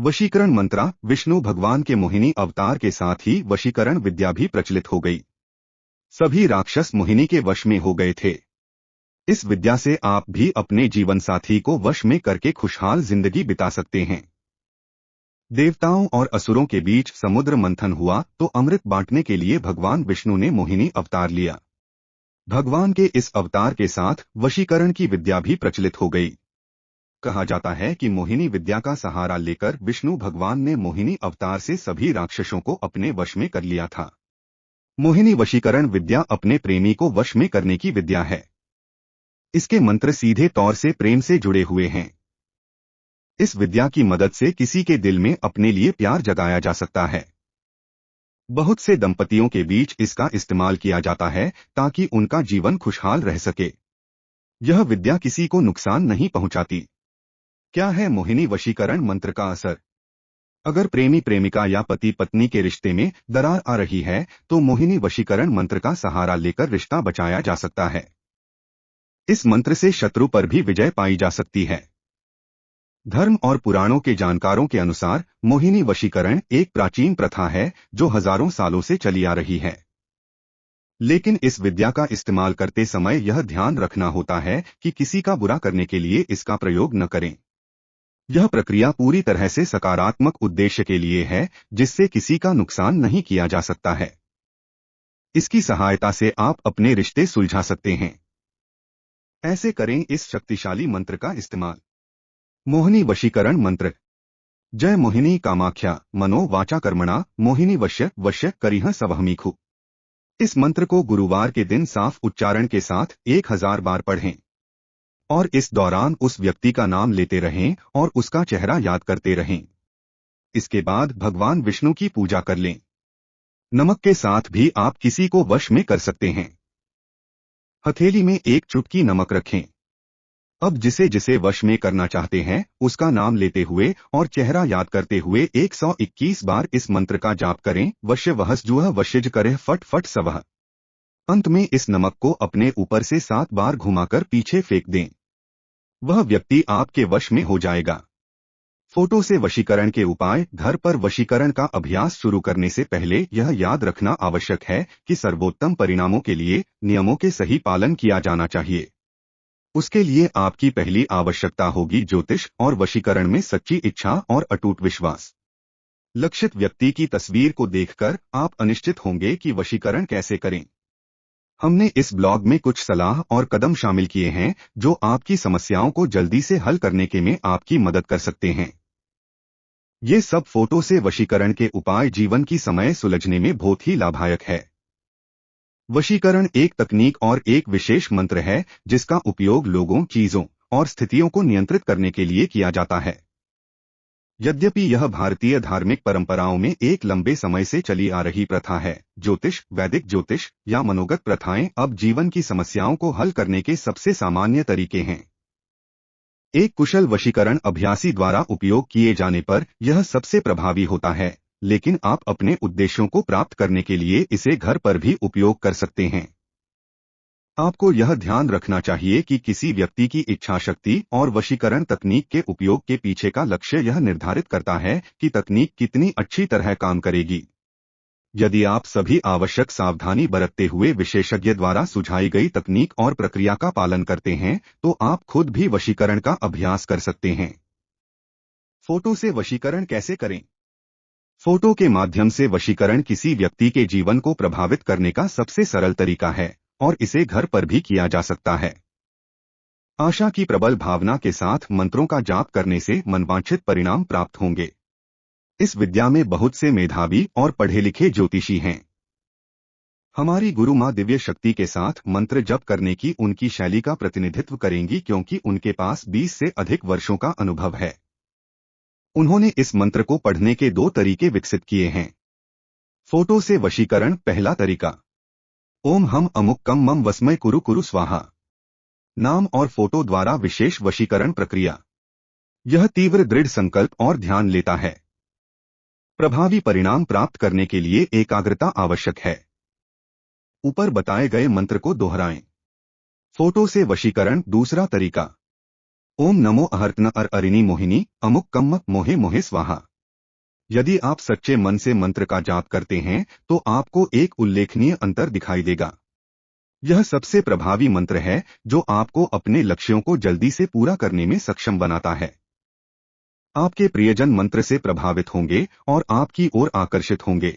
वशीकरण मंत्र। विष्णु भगवान के मोहिनी अवतार के साथ ही वशीकरण विद्या भी प्रचलित हो गई। सभी राक्षस मोहिनी के वश में हो गए थे। इस विद्या से आप भी अपने जीवन साथी को वश में करके खुशहाल जिंदगी बिता सकते हैं। देवताओं और असुरों के बीच समुद्र मंथन हुआ तो अमृत बांटने के लिए भगवान विष्णु ने मोहिनी अवतार लिया। भगवान के इस अवतार के साथ वशीकरण की विद्या भी प्रचलित हो गई। कहा जाता है कि मोहिनी विद्या का सहारा लेकर विष्णु भगवान ने मोहिनी अवतार से सभी राक्षसों को अपने वश में कर लिया था। मोहिनी वशीकरण विद्या अपने प्रेमी को वश में करने की विद्या है। इसके मंत्र सीधे तौर से प्रेम से जुड़े हुए हैं। इस विद्या की मदद से किसी के दिल में अपने लिए प्यार जगाया जा सकता है। बहुत से दंपतियों के बीच इसका इस्तेमाल किया जाता है ताकि उनका जीवन खुशहाल रह सके। यह विद्या किसी को नुकसान नहीं पहुंचाती। क्या है मोहिनी वशीकरण मंत्र का असर? अगर प्रेमी प्रेमिका या पति पत्नी के रिश्ते में दरार आ रही है तो मोहिनी वशीकरण मंत्र का सहारा लेकर रिश्ता बचाया जा सकता है। इस मंत्र से शत्रु पर भी विजय पाई जा सकती है। धर्म और पुराणों के जानकारों के अनुसार मोहिनी वशीकरण एक प्राचीन प्रथा है जो हजारों सालों से चली आ रही है। लेकिन इस विद्या का इस्तेमाल करते समय यह ध्यान रखना होता है कि किसी का बुरा करने के लिए इसका प्रयोग न करें। यह प्रक्रिया पूरी तरह से सकारात्मक उद्देश्य के लिए है जिससे किसी का नुकसान नहीं किया जा सकता है। इसकी सहायता से आप अपने रिश्ते सुलझा सकते हैं। ऐसे करें इस शक्तिशाली मंत्र का इस्तेमाल। मोहिनी वशीकरण मंत्र। जय मोहिनी कामाख्या मनो वाचा कर्मणा मोहिनी वश्य वश्य करिह सवहमीखु। इस मंत्र को गुरुवार के दिन साफ उच्चारण के साथ 1000 बार पढ़ें और इस दौरान उस व्यक्ति का नाम लेते रहें और उसका चेहरा याद करते रहें। इसके बाद भगवान विष्णु की पूजा कर लें। नमक के साथ भी आप किसी को वश में कर सकते हैं। हथेली में एक चुटकी नमक रखें। अब जिसे जिसे वश में करना चाहते हैं उसका नाम लेते हुए और चेहरा याद करते हुए 121 बार इस मंत्र का जाप करें। वश्य वहस जुह वश्यज करे फट फट सवह। अंत में इस नमक को अपने ऊपर से 7 बार घुमाकर पीछे फेंक दें। वह व्यक्ति आपके वश में हो जाएगा। फोटो से वशीकरण के उपाय। घर पर वशीकरण का अभ्यास शुरू करने से पहले यह याद रखना आवश्यक है कि सर्वोत्तम परिणामों के लिए नियमों के सही पालन किया जाना चाहिए। उसके लिए आपकी पहली आवश्यकता होगी ज्योतिष और वशीकरण में सच्ची इच्छा और अटूट विश्वास। लक्षित व्यक्ति की तस्वीर को देखकर आप अनिश्चित होंगे कि वशीकरण कैसे करें। हमने इस ब्लॉग में कुछ सलाह और कदम शामिल किए हैं जो आपकी समस्याओं को जल्दी से हल करने के में आपकी मदद कर सकते हैं। ये सब फोटो से वशीकरण के उपाय जीवन की समय सुलझने में बहुत ही लाभदायक है। वशीकरण एक तकनीक और एक विशेष मंत्र है जिसका उपयोग लोगों, चीजों और स्थितियों को नियंत्रित करने के लिए किया जाता है। यद्यपि यह भारतीय धार्मिक परंपराओं में एक लंबे समय से चली आ रही प्रथा है, ज्योतिष, वैदिक ज्योतिष या मनोगत प्रथाएं अब जीवन की समस्याओं को हल करने के सबसे सामान्य तरीके हैं। एक कुशल वशीकरण अभ्यासी द्वारा उपयोग किए जाने पर यह सबसे प्रभावी होता है, लेकिन आप अपने उद्देश्यों को प्राप्त करने के लिए इसे घर पर भी उपयोग कर सकते हैं। आपको यह ध्यान रखना चाहिए कि किसी व्यक्ति की इच्छा शक्ति और वशीकरण तकनीक के उपयोग के पीछे का लक्ष्य यह निर्धारित करता है कि तकनीक कितनी अच्छी तरह काम करेगी। यदि आप सभी आवश्यक सावधानी बरतते हुए विशेषज्ञ द्वारा सुझाई गई तकनीक और प्रक्रिया का पालन करते हैं तो आप खुद भी वशीकरण का अभ्यास कर सकते हैं। फोटो से वशीकरण कैसे करें? फोटो के माध्यम से वशीकरण किसी व्यक्ति के जीवन को प्रभावित करने का सबसे सरल तरीका है और इसे घर पर भी किया जा सकता है। आशा की प्रबल भावना के साथ मंत्रों का जाप करने से मनवांछित परिणाम प्राप्त होंगे। इस विद्या में बहुत से मेधावी और पढ़े लिखे ज्योतिषी हैं। हमारी गुरु मां दिव्य शक्ति के साथ मंत्र जप करने की उनकी शैली का प्रतिनिधित्व करेंगी क्योंकि उनके पास 20 से अधिक वर्षों का अनुभव है। उन्होंने इस मंत्र को पढ़ने के 2 तरीके विकसित किए हैं। फोटो से वशीकरण। पहला तरीका, ओम हम अमुक कम मम वस्मय कुरु कुरु स्वाहा। नाम और फोटो द्वारा विशेष वशीकरण प्रक्रिया। यह तीव्र दृढ़ संकल्प और ध्यान लेता है। प्रभावी परिणाम प्राप्त करने के लिए एकाग्रता आवश्यक है। ऊपर बताए गए मंत्र को दोहराएं। फोटो से वशीकरण। दूसरा तरीका, ओम नमो अहर्तन अर अरिणी मोहिनी अमुक कम्म मोहे मोहे स्वाहा। यदि आप सच्चे मन से मंत्र का जाप करते हैं तो आपको एक उल्लेखनीय अंतर दिखाई देगा। यह सबसे प्रभावी मंत्र है जो आपको अपने लक्ष्यों को जल्दी से पूरा करने में सक्षम बनाता है। आपके प्रियजन मंत्र से प्रभावित होंगे और आपकी ओर आकर्षित होंगे।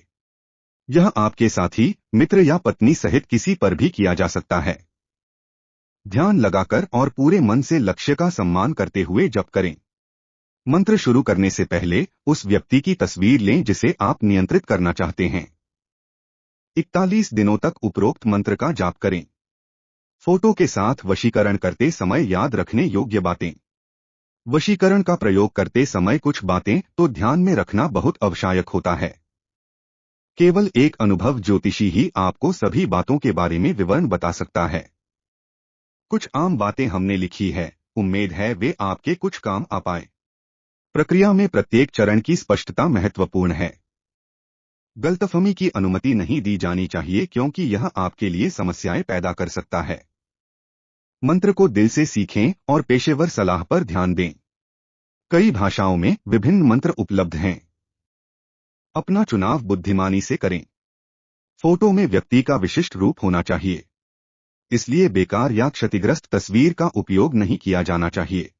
यह आपके साथी, मित्र या पत्नी सहित किसी पर भी किया जा सकता है। ध्यान लगाकर और पूरे मन से लक्ष्य का सम्मान करते हुए जप करें। मंत्र शुरू करने से पहले उस व्यक्ति की तस्वीर लें जिसे आप नियंत्रित करना चाहते हैं। 41 दिनों तक उपरोक्त मंत्र का जाप करें। फोटो के साथ वशीकरण करते समय याद रखने योग्य बातें। वशीकरण का प्रयोग करते समय कुछ बातें तो ध्यान में रखना बहुत आवश्यक होता है। केवल एक अनुभव ज्योतिषी ही आपको सभी बातों के बारे में विवरण बता सकता है। कुछ आम बातें हमने लिखी है, उम्मीद है वे आपके कुछ काम आ पाए। प्रक्रिया में प्रत्येक चरण की स्पष्टता महत्वपूर्ण है। गलतफहमी की अनुमति नहीं दी जानी चाहिए क्योंकि यह आपके लिए समस्याएं पैदा कर सकता है। मंत्र को दिल से सीखें और पेशेवर सलाह पर ध्यान दें। कई भाषाओं में विभिन्न मंत्र उपलब्ध हैं। अपना चुनाव बुद्धिमानी से करें। फोटो में व्यक्ति का विशिष्ट रूप होना चाहिए, इसलिए बेकार या क्षतिग्रस्त तस्वीर का उपयोग नहीं किया जाना चाहिए।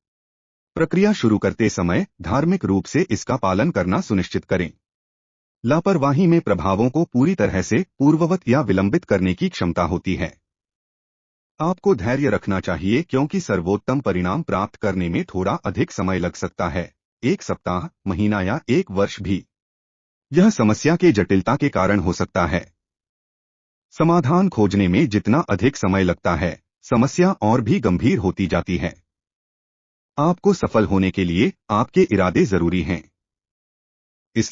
प्रक्रिया शुरू करते समय धार्मिक रूप से इसका पालन करना सुनिश्चित करें। लापरवाही में प्रभावों को पूरी तरह से पूर्ववत या विलंबित करने की क्षमता होती है। आपको धैर्य रखना चाहिए क्योंकि सर्वोत्तम परिणाम प्राप्त करने में थोड़ा अधिक समय लग सकता है, 1 सप्ताह, महीना या 1 वर्ष भी। यह समस्या के जटिलता के कारण हो सकता है। समाधान खोजने में जितना अधिक समय लगता है, समस्या और भी गंभीर होती जाती है। आपको सफल होने के लिए आपके इरादे जरूरी हैं। इसलिए